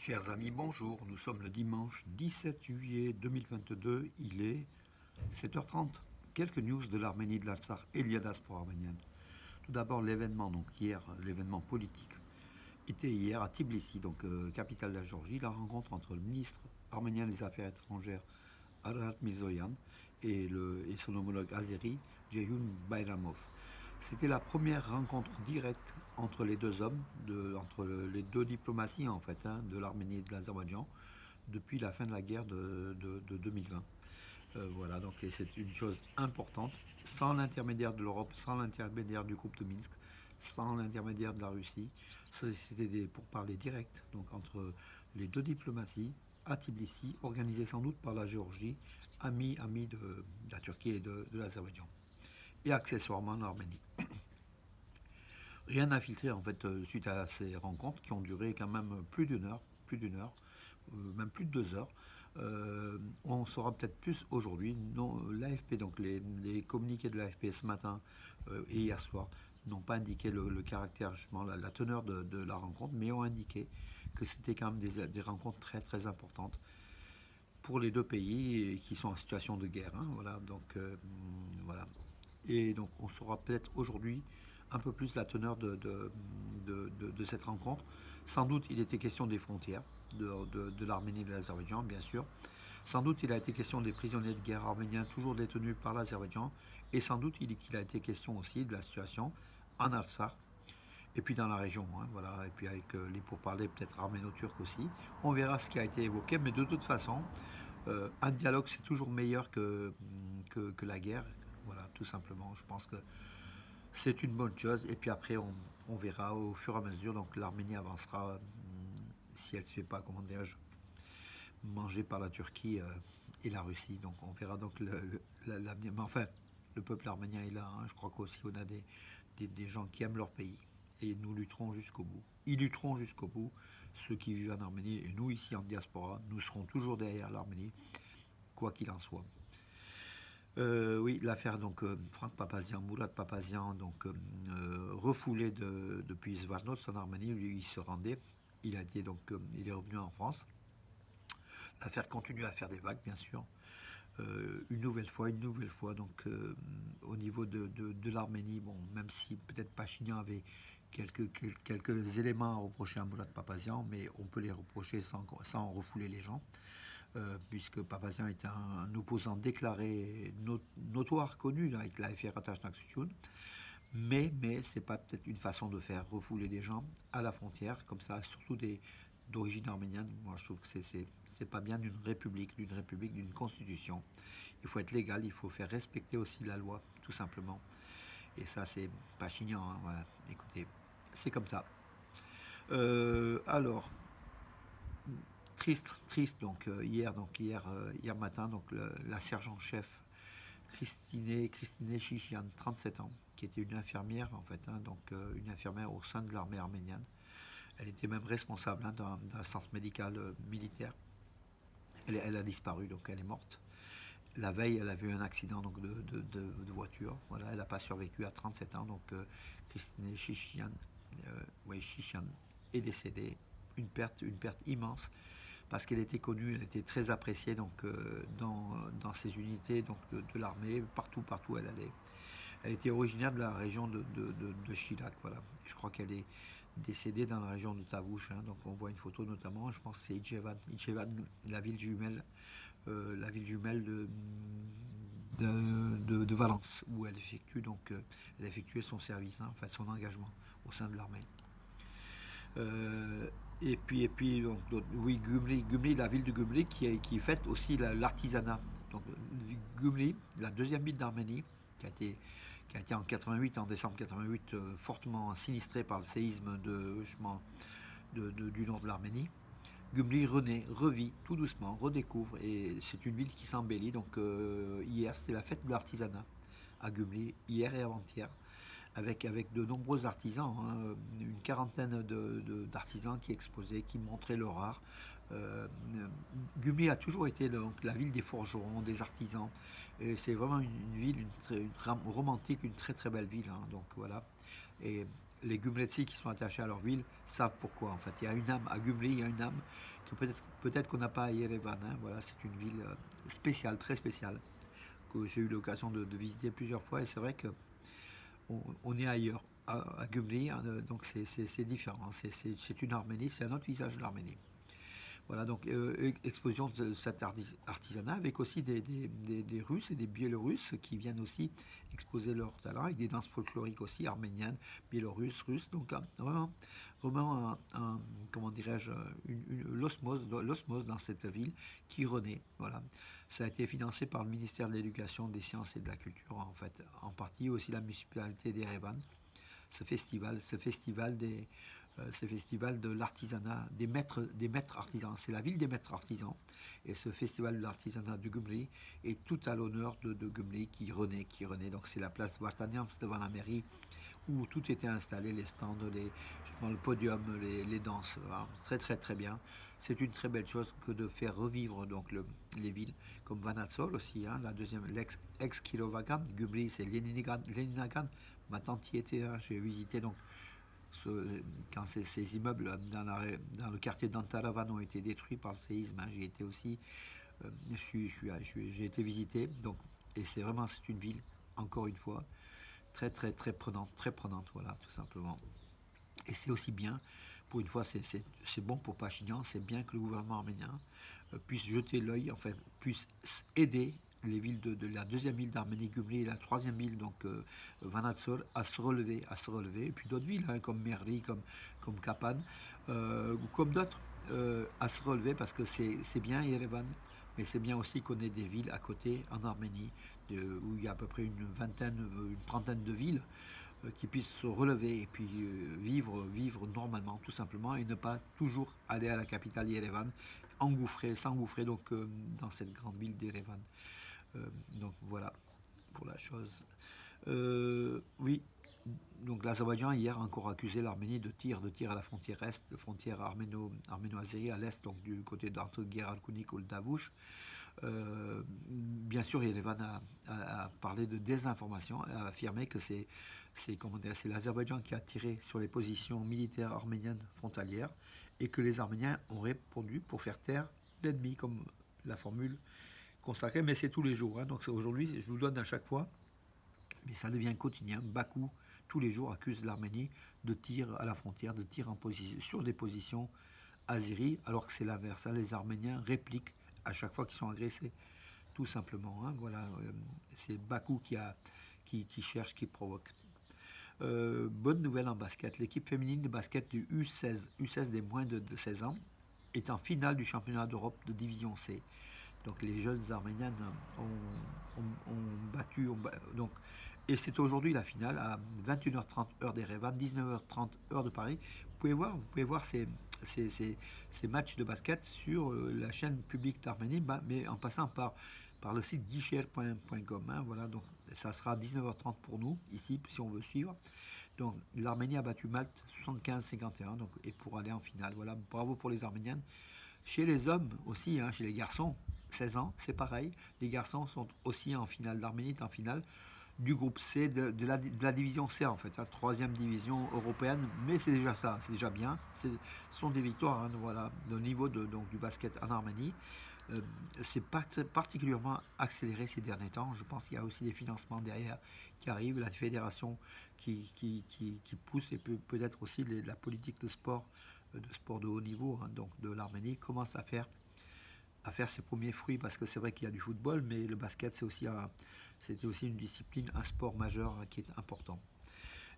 Chers amis, bonjour. Nous sommes le dimanche 17 juillet 2022. Il est 7h30. Quelques news de l'Arménie de l'Artsakh et de la diaspora arménienne. Tout d'abord, l'événement, donc hier, l'événement politique, était hier à Tbilissi, donc capitale de la Géorgie, la rencontre entre le ministre arménien des Affaires étrangères, Arat Mirzoyan, et son homologue azéri, Ceyhun Bayramov. C'était la première rencontre directe entre les deux hommes, entre les deux diplomaties en fait, de l'Arménie et de l'Azerbaïdjan, depuis la fin de la guerre de 2020. Voilà, donc c'est une chose importante, sans l'intermédiaire de l'Europe, sans l'intermédiaire du groupe de Minsk, sans l'intermédiaire de la Russie. C'était des pourparlers directs, donc entre les deux diplomaties, à Tbilissi, organisés sans doute par la Géorgie, amis de la Turquie et de l'Azerbaïdjan, et accessoirement l'Arménie. Rien n'a filtré en fait suite à ces rencontres qui ont duré quand même même plus de 2 heures. On saura peut-être plus aujourd'hui. L'AFP, donc les communiqués de l'AFP ce matin et hier soir, n'ont pas indiqué le caractère, justement, la teneur de la rencontre, mais ont indiqué que c'était quand même des rencontres très très importantes pour les deux pays qui sont en situation de guerre. Voilà, donc voilà. Et donc on saura peut-être aujourd'hui un peu plus la teneur de cette rencontre. Sans doute il était question des frontières de l'Arménie et de l'Azerbaïdjan, bien sûr. Sans doute il a été question des prisonniers de guerre arméniens toujours détenus par l'Azerbaïdjan. Et sans doute qu'il a été question aussi de la situation en Artsakh et puis dans la région, voilà, et puis avec les pourparlers peut-être arméno-turcs aussi. On verra ce qui a été évoqué, mais de toute façon, un dialogue c'est toujours meilleur que la guerre, voilà, tout simplement. Je pense que c'est une bonne chose, et puis après on verra au fur et à mesure, donc l'Arménie avancera si elle ne se fait pas, comment dirais-je, manger par la Turquie et la Russie, donc on verra donc l'avenir. Mais enfin, le peuple arménien est là, je crois qu'aussi on a des gens qui aiment leur pays et nous lutterons jusqu'au bout. Ils lutteront jusqu'au bout, ceux qui vivent en Arménie, et nous ici en diaspora, nous serons toujours derrière l'Arménie, quoi qu'il en soit. Oui, l'affaire donc Franck Papazian, Mourad Papazian, donc refoulé depuis Zvartnots en Arménie, lui il se rendait, il est revenu en France. L'affaire continue à faire des vagues, bien sûr. Une nouvelle fois. Donc, au niveau de l'Arménie, bon, même si peut-être Pachinian avait quelques éléments à reprocher à Mourad Papazian, mais on peut les reprocher sans refouler les gens, puisque Papazian était un opposant déclaré, notoire, connu, avec la FR Atashnak-Suchun. Mais c'est pas peut-être une façon de faire refouler des gens à la frontière, comme ça, surtout d'origine arménienne. Moi, je trouve que c'est pas bien d'une constitution. Il faut être légal, il faut faire respecter aussi la loi, tout simplement. Et ça, c'est pas chignant, ouais. Écoutez, c'est comme ça. Alors, triste, hier matin, donc la sergent-chef Christine Chichian, 37 ans, qui était une infirmière en fait, une infirmière au sein de l'armée arménienne. Elle était même responsable d'un centre médical militaire. Elle a disparu, donc elle est morte. La veille, elle a vu un accident donc, voiture. Voilà, elle n'a pas survécu à 37 ans. Donc Christine Chichian, Chichian est décédée. Une perte immense parce qu'elle était connue, elle était très appréciée donc dans ces unités donc de l'armée, partout où elle allait. Elle était originaire de la région de Chilak, voilà. Et je crois qu'elle est décédée dans la région de Tavouche, donc on voit une photo notamment, je pense que c'est Ijevan, la ville jumelle, de Valence, où elle elle effectuait son service, enfin son engagement au sein de l'armée. Oui, Gumli, la ville de Gumli qui fête aussi l'artisanat. Donc Gumli, la deuxième ville d'Arménie, qui a été en décembre 88, fortement sinistrée par le séisme du nord de l'Arménie. Gumli revit tout doucement, redécouvre, et c'est une ville qui s'embellit. Donc hier, c'était la fête de l'artisanat à Gumli, hier et avant-hier, avec de nombreux artisans, une quarantaine d'artisans qui exposaient, qui montraient leur art. Gumli a toujours été donc, la ville des forgerons, des artisans. Et c'est vraiment une ville romantique, une très très belle ville. Donc voilà. Et les Gumletsi qui sont attachés à leur ville savent pourquoi. En fait, il y a une âme à Gumli, il y a une âme que peut-être qu'on n'a pas à Yerevan. Hein. Voilà, c'est une ville spéciale, très spéciale, que j'ai eu l'occasion de visiter plusieurs fois. Et c'est vrai que on est ailleurs. À Gumli, hein, donc c'est différent. C'est une Arménie, c'est un autre visage de l'Arménie. Voilà, donc explosion de cet artisanat avec aussi des Russes et des Biélorusses qui viennent aussi exposer leur talent avec des danses folkloriques aussi arméniennes, biélorusses, russes. Donc vraiment comment dirais-je, l'osmose dans cette ville qui renaît. Voilà, ça a été financé par le ministère de l'Éducation, des Sciences et de la Culture en fait, en partie aussi la municipalité d'Erevan. Ce festival de l'artisanat, des maîtres artisans. C'est la ville des maîtres artisans. Et ce festival de l'artisanat de Gumri est tout à l'honneur de Gumri qui renaît. Donc c'est la place Vartanians devant la mairie où tout était installé, les stands, justement le podium, les danses. Voilà. Très très très bien. C'est une très belle chose que de faire revivre donc les villes comme Vanatsol aussi, hein, la deuxième, l'ex-Kirovagan, Gumri c'est Leninagan. Ma tante y était, hein, j'ai visité donc quand ces immeubles dans le quartier d'Antaravan ont été détruits par le séisme, hein, j'y étais aussi, j'ai été visité, donc, et c'est une ville, encore une fois, très très très prenante, voilà, tout simplement. Et c'est aussi bien, pour une fois, c'est bon pour Pachinian, c'est bien que le gouvernement arménien puisse jeter l'œil, enfin, puisse aider les villes de la deuxième ville d'Arménie, Gumli, et la troisième ville, donc Vanatsor, à se relever. Et puis d'autres villes, hein, comme Merli, comme Kapan, ou comme d'autres, à se relever parce que c'est bien Yerevan, mais c'est bien aussi qu'on ait des villes à côté en Arménie, où il y a à peu près une trentaine de villes qui puissent se relever et puis vivre normalement, tout simplement, et ne pas toujours aller à la capitale Yerevan, s'engouffrer donc dans cette grande ville d'Erevan. Donc voilà pour la chose. Oui, donc l'Azerbaïdjan hier a encore accusé l'Arménie de tir à la frontière est, frontière arméno-azérie à l'est, donc du côté d'entre Geralkunik ou le Davouche. Bien sûr, Yerevan a parlé de désinformation, a affirmé que c'est l'Azerbaïdjan qui a tiré sur les positions militaires arméniennes frontalières et que les Arméniens ont répondu pour faire taire l'ennemi, comme la formule consacrée, mais c'est tous les jours. Hein, donc aujourd'hui, je vous le donne à chaque fois, mais ça devient quotidien. Bakou, tous les jours, accuse l'Arménie de tir à la frontière, de tir sur des positions azéries, alors que c'est l'inverse. Hein, les Arméniens répliquent à chaque fois qu'ils sont agressés, tout simplement. Hein, voilà, c'est Bakou qui cherche, qui provoque. Bonne nouvelle en basket. L'équipe féminine de basket du U16 des moins de 16 ans, est en finale du championnat d'Europe de division C. Donc les jeunes arméniennes ont battu. Donc, et c'est aujourd'hui la finale à 21h30 heure d'Erevan, 19h30 heure de Paris. Vous pouvez voir ces matchs de basket sur la chaîne publique d'Arménie, mais en passant par le site guichet.com. Hein, voilà, donc ça sera 19h30 pour nous, ici, si on veut suivre. Donc l'Arménie a battu Malte 75-51 donc, et pour aller en finale. Voilà, bravo pour les Arméniennes. Chez les hommes aussi, hein, chez les garçons, 16 ans, c'est pareil. Les garçons sont aussi en finale. L'Arménie est en finale du groupe C, de la division C en fait, hein, troisième division européenne, mais c'est déjà ça, c'est déjà bien. Ce sont des victoires, hein, voilà, au niveau donc, du basket en Arménie. C'est particulièrement accéléré ces derniers temps. Je pense qu'il y a aussi des financements derrière qui arrivent, la fédération qui pousse, et peut-être aussi la politique de sport de haut niveau, hein, donc de l'Arménie, commence à faire ses premiers fruits, parce que c'est vrai qu'il y a du football, mais le basket c'était aussi une discipline, un sport majeur qui est important.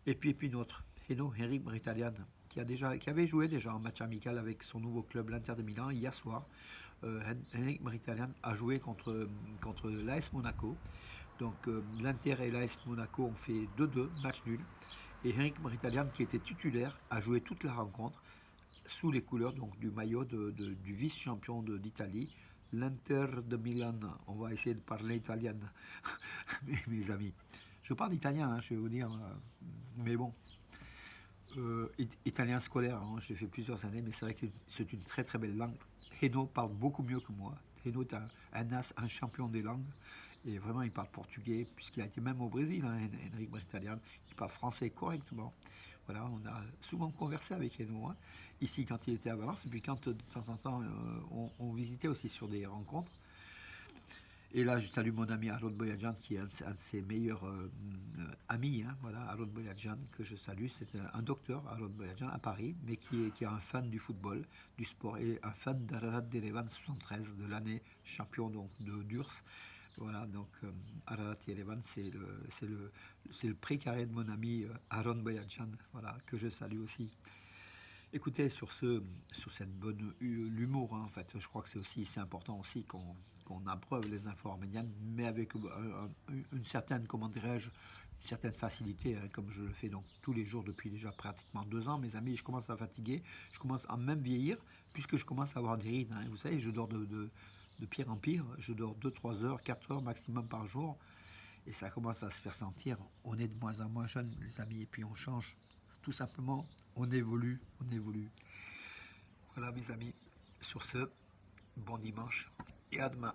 Et puis notre Henrik Mkhitaryan, qui avait joué déjà en match amical avec son nouveau club, l'Inter de Milan, hier soir. Henrik Mkhitaryan a joué contre l'AS Monaco. Donc l'Inter et l'AS Monaco ont fait 2-2, match nul. Et Henrik Mkhitaryan, qui était titulaire, a joué toute la rencontre sous les couleurs donc, du maillot du vice-champion d'Italie, l'Inter de Milan. On va essayer de parler italien, mes amis. Je parle italien, hein, je vais vous dire, mais bon, italien scolaire, hein, j'ai fait plusieurs années, mais c'est vrai que c'est une très très belle langue. Heno parle beaucoup mieux que moi. Heno est un as, un champion des langues. Et vraiment, il parle portugais, puisqu'il a été même au Brésil, hein, Henrik Mkhitaryan. Il parle français correctement. Voilà, on a souvent conversé avec Eno, hein, ici quand il était à Valence, et puis quand de temps en temps on visitait aussi sur des rencontres. Et là, je salue mon ami Harold Boyadjan, qui est un de ses meilleurs amis. Hein, voilà, Harold Boyadjan, que je salue. C'est un docteur, Harold Boyadjan, à Paris, mais qui est un fan du football, du sport, et un fan d'Ararat d'Erevan 73, de l'année champion donc, de d'URSS. Voilà, donc Ararat Yerevan, c'est le précaré de mon ami Aaron Boyadjan, voilà, que je salue aussi. Écoutez, sur cette bonne l'humour, hein, en fait, je crois que c'est important aussi qu'on abreuve les infos arméniennes, mais avec une certaine, comment dirais-je, une certaine facilité, hein, comme je le fais donc tous les jours depuis déjà pratiquement 2 ans, mes amis. Je commence à fatiguer, je commence à même vieillir, puisque je commence à avoir des rides. Hein, vous savez, je dors de pire en pire, je dors 2, 3 heures, 4 heures maximum par jour, et ça commence à se faire sentir. On est de moins en moins jeunes, les amis, et puis on change. Tout simplement, on évolue, on évolue. Voilà, mes amis. Sur ce, bon dimanche et à demain.